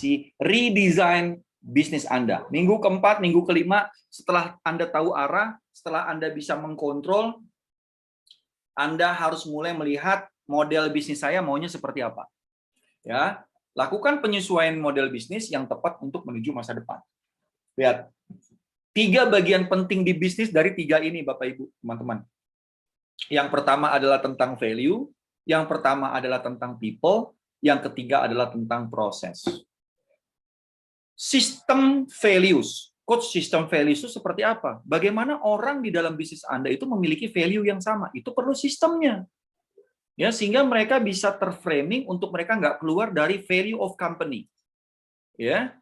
transformasi, redesign bisnis Anda. Minggu keempat, minggu kelima, setelah Anda tahu arah, setelah Anda bisa mengkontrol, Anda harus mulai melihat model bisnis saya maunya seperti apa. Ya, lakukan penyesuaian model bisnis yang tepat untuk menuju masa depan. Lihat, 3 bagian penting di bisnis dari 3 ini, Bapak Ibu, teman-teman. Yang pertama adalah tentang value, yang pertama adalah tentang people, yang ketiga adalah tentang proses. Sistem values. Coach, sistem values itu seperti apa? Bagaimana orang di dalam bisnis Anda itu memiliki value yang sama? Itu perlu sistemnya. Ya, sehingga mereka bisa terframing untuk mereka nggak keluar dari value of company. Ya,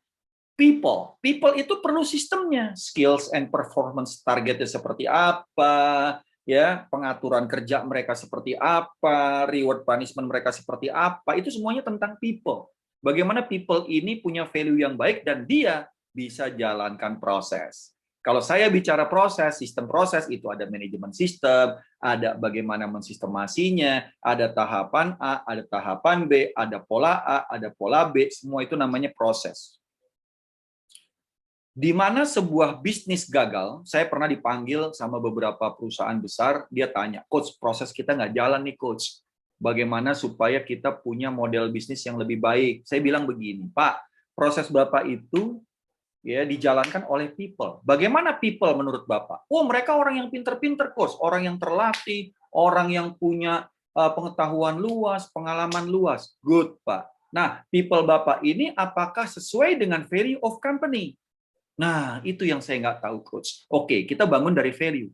people itu perlu sistemnya, skills and performance targetnya seperti apa, ya, pengaturan kerja mereka seperti apa, reward punishment mereka seperti apa, itu semuanya tentang people. Bagaimana people ini punya value yang baik dan dia bisa jalankan proses. Kalau saya bicara proses, sistem proses itu ada manajemen sistem, ada bagaimana mensistemasinya, ada tahapan A, ada tahapan B, ada pola A, ada pola B, semua itu namanya proses. Di mana sebuah bisnis gagal, saya pernah dipanggil sama beberapa perusahaan besar, dia tanya, Coach, proses kita nggak jalan nih, Coach. Bagaimana supaya kita punya model bisnis yang lebih baik? Saya bilang begini, Pak, proses Bapak itu ya dijalankan oleh people. Bagaimana people menurut Bapak? Oh, mereka orang yang pinter-pinter, Coach, orang yang terlatih, orang yang punya pengetahuan luas, pengalaman luas. Good, Pak. Nah, people Bapak ini apakah sesuai dengan value of company? Nah, itu yang saya nggak tahu, Coach. Oke, kita bangun dari value.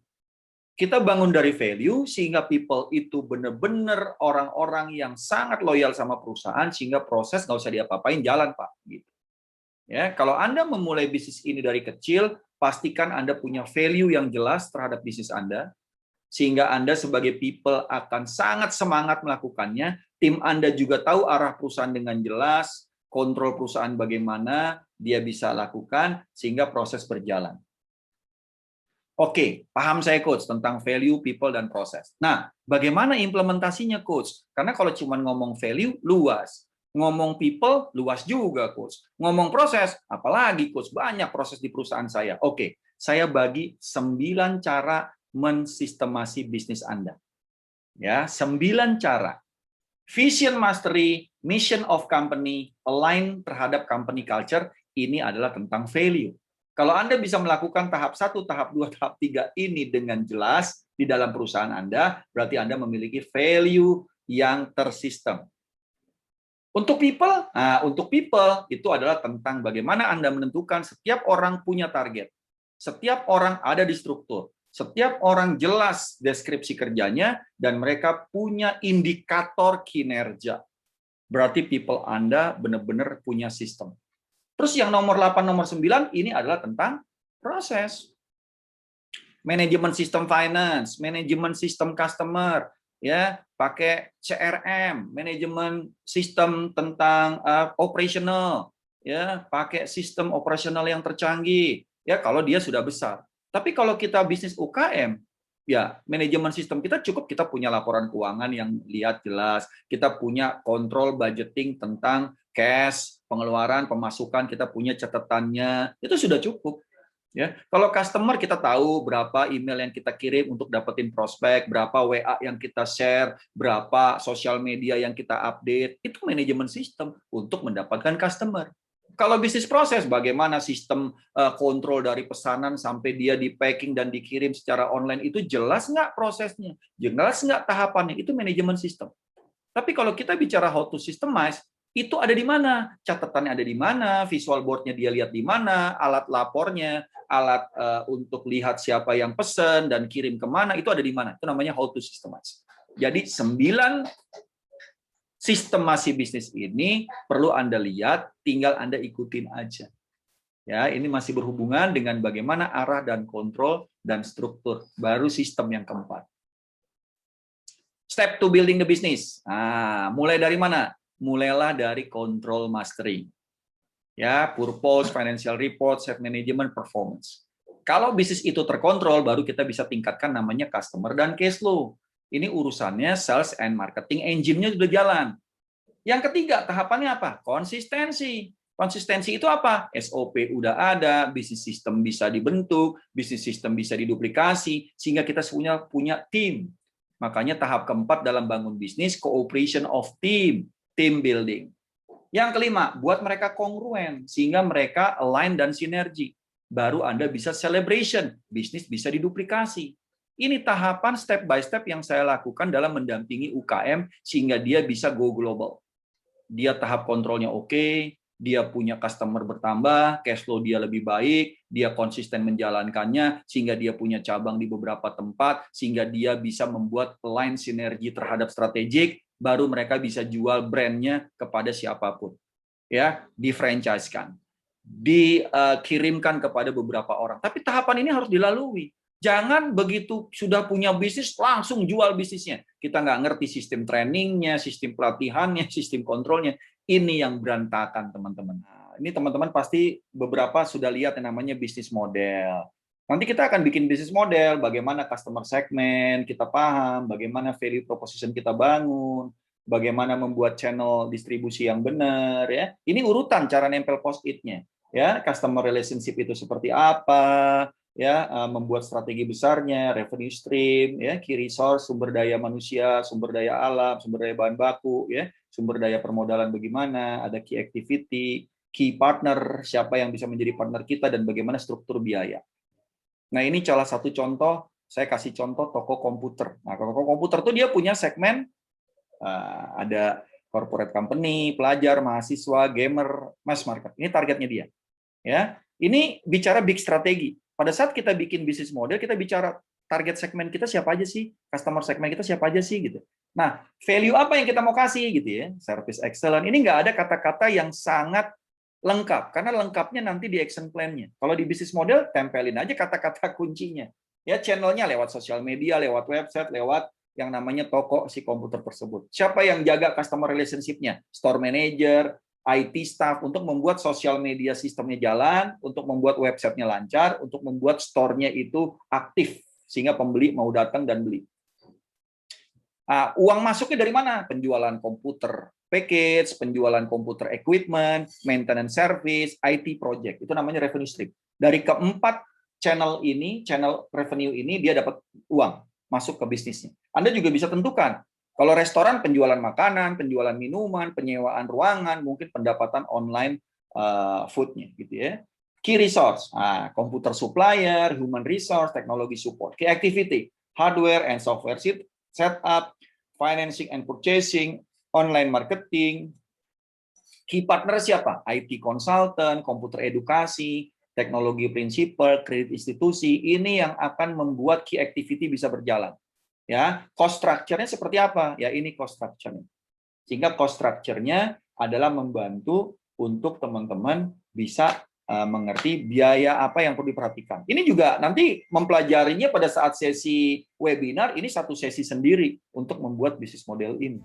Kita bangun dari value sehingga people itu benar-benar orang-orang yang sangat loyal sama perusahaan sehingga proses nggak usah diapa-apain, jalan, Pak. Gitu. Ya, kalau Anda memulai bisnis ini dari kecil, pastikan Anda punya value yang jelas terhadap bisnis Anda, sehingga Anda sebagai people akan sangat semangat melakukannya. Tim Anda juga tahu arah perusahaan dengan jelas, kontrol perusahaan bagaimana dia bisa lakukan, sehingga proses berjalan. Oke, paham saya, Coach, tentang value, people, dan proses. Nah, bagaimana implementasinya, Coach? Karena kalau cuma ngomong value, luas. Ngomong people, luas juga, Coach. Ngomong proses, apalagi, Coach? Banyak proses di perusahaan saya. Oke, saya bagi 9 cara mensistemasi bisnis Anda. Ya, 9 cara. Vision mastery, mission of company, align terhadap company culture, ini adalah tentang value. Kalau Anda bisa melakukan tahap 1, tahap 2, tahap 3 ini dengan jelas di dalam perusahaan Anda, berarti Anda memiliki value yang tersistem. Untuk people, itu adalah tentang bagaimana Anda menentukan setiap orang punya target. Setiap orang ada di struktur. Setiap orang jelas deskripsi kerjanya dan mereka punya indikator kinerja. Berarti people Anda benar-benar punya sistem. Terus yang nomor 8, nomor 9 ini adalah tentang proses. Manajemen sistem finance, manajemen sistem customer, ya, pakai CRM, manajemen sistem tentang operational, ya, pakai sistem operasional yang tercanggih, ya, kalau dia sudah besar. Tapi kalau kita bisnis UKM, ya, manajemen sistem kita cukup kita punya laporan keuangan yang lihat jelas, kita punya kontrol budgeting tentang cash, pengeluaran, pemasukan, kita punya catatannya, itu sudah cukup. Ya, kalau customer kita tahu berapa email yang kita kirim untuk dapetin prospek, berapa WA yang kita share, berapa sosial media yang kita update, itu manajemen sistem untuk mendapatkan customer. Kalau bisnis proses, bagaimana sistem kontrol dari pesanan sampai dia di packing dan dikirim secara online, itu jelas nggak prosesnya, jelas nggak tahapannya, itu manajemen sistem. Tapi kalau kita bicara how to systemize, itu ada di mana? Catatannya ada di mana? Visual board-nya dia lihat di mana? Alat lapornya, alat untuk lihat siapa yang pesan dan kirim kemana, itu ada di mana? Itu namanya how to systemize. Jadi 9 sistemasi bisnis ini perlu Anda lihat, tinggal Anda ikutin aja. Ya, ini masih berhubungan dengan bagaimana arah dan kontrol dan struktur, baru sistem yang keempat. Step to building the business. Nah, mulai dari mana? Mulailah dari control mastery. Ya, purpose, financial report, set management, performance. Kalau bisnis itu terkontrol, baru kita bisa tingkatkan namanya customer dan cash flow. Ini urusannya sales and marketing engine-nya sudah jalan. Yang ketiga, tahapannya apa? Konsistensi. Konsistensi itu apa? SOP udah ada, bisnis system bisa dibentuk, bisnis system bisa diduplikasi, sehingga kita punya tim. Makanya tahap keempat dalam bangun bisnis, cooperation of team building. Yang kelima, buat mereka kongruen, sehingga mereka align dan sinergi. Baru Anda bisa celebration, bisnis bisa diduplikasi. Ini tahapan step by step yang saya lakukan dalam mendampingi UKM, sehingga dia bisa go global. Dia tahap kontrolnya oke, dia punya customer bertambah, cash flow dia lebih baik, dia konsisten menjalankannya, sehingga dia punya cabang di beberapa tempat, sehingga dia bisa membuat line sinergi terhadap strategik, baru mereka bisa jual brandnya kepada siapapun. Ya, di-franchise-kan, dikirimkan kepada beberapa orang. Tapi tahapan ini harus dilalui. Jangan begitu sudah punya bisnis, langsung jual bisnisnya. Kita nggak ngerti sistem trainingnya, sistem pelatihannya, sistem kontrolnya. Ini yang berantakan, teman-teman. Nah, ini teman-teman pasti beberapa sudah lihat yang namanya bisnis model. Nanti kita akan bikin bisnis model, bagaimana customer segment, kita paham, bagaimana value proposition kita bangun, bagaimana membuat channel distribusi yang benar. Ya. Ini urutan cara nempel post-it-nya. Ya, customer relationship itu seperti apa, ya, membuat strategi besarnya, revenue stream, ya, key resource, sumber daya manusia, sumber daya alam, sumber daya bahan baku, ya, sumber daya permodalan bagaimana, ada key activity, key partner, siapa yang bisa menjadi partner kita, dan bagaimana struktur biaya. Nah, ini salah satu contoh, saya kasih contoh toko komputer. Nah, toko komputer itu dia punya segmen, ada corporate company, pelajar, mahasiswa, gamer, mass market. Ini targetnya dia. Ya, ini bicara big strategi. Pada saat kita bikin bisnis model, kita bicara target segmen kita siapa aja sih, customer segmen kita siapa aja sih gitu. Nah, value apa yang kita mau kasih gitu ya, service excellent. Ini nggak ada kata-kata yang sangat lengkap, karena lengkapnya nanti di action plan-nya. Kalau di bisnis model, tempelin aja kata-kata kuncinya. Ya, channelnya lewat sosial media, lewat website, lewat yang namanya toko si komputer tersebut. Siapa yang jaga customer relationship-nya? Store manager, IT staff, untuk membuat sosial media sistemnya jalan, untuk membuat websitenya lancar, untuk membuat store-nya itu aktif, sehingga pembeli mau datang dan beli. Nah, uang masuknya dari mana? Penjualan komputer package, penjualan komputer equipment, maintenance service, IT project. Itu namanya revenue stream. Dari keempat channel ini, channel revenue ini, dia dapat uang masuk ke bisnisnya. Anda juga bisa tentukan. Kalau restoran, penjualan makanan, penjualan minuman, penyewaan ruangan, mungkin pendapatan online food-nya, gitu ya. Key resource, komputer supplier, human resource, teknologi support. Key activity, hardware and software setup, financing and purchasing, online marketing. Key partner siapa? IT consultant, komputer edukasi, teknologi prinsipal, kredit institusi. Ini yang akan membuat key activity bisa berjalan. Ya, cost structure-nya seperti apa? Ya, ini cost structure-nya. Sehingga cost structure-nya adalah membantu untuk teman-teman bisa mengerti biaya apa yang perlu diperhatikan. Ini juga nanti mempelajarinya pada saat sesi webinar, ini satu sesi sendiri untuk membuat bisnis model ini.